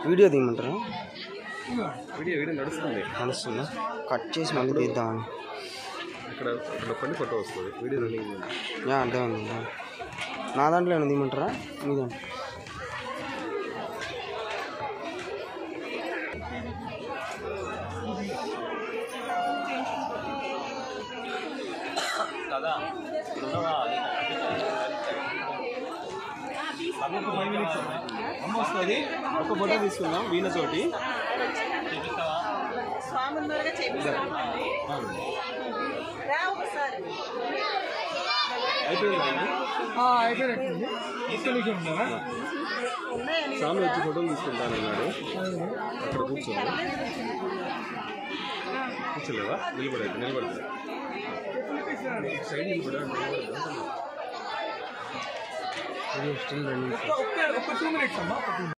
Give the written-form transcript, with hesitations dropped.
Video తీయమంటారా? Video నడుస్తుందా? Cut చేసి మళ్ళీ తీద్దామని. ఇక్కడ ఫోటో వస్తుంది వీడియో రన్నింగ్. అర్థమైంది. నా దాంట్లో ఏమైనా తీయమంటారా? మీ దాంట్లో అమ్మ వస్తుంది. ఒక ఫోటో తీసుకుందాం వీణతోటి. స్వామి వచ్చి ఫోటోలు తీసుకుంటానన్నాడు. అక్కడ కూర్చోలేవా? నిలబడతా సైడ్ నిలబడ.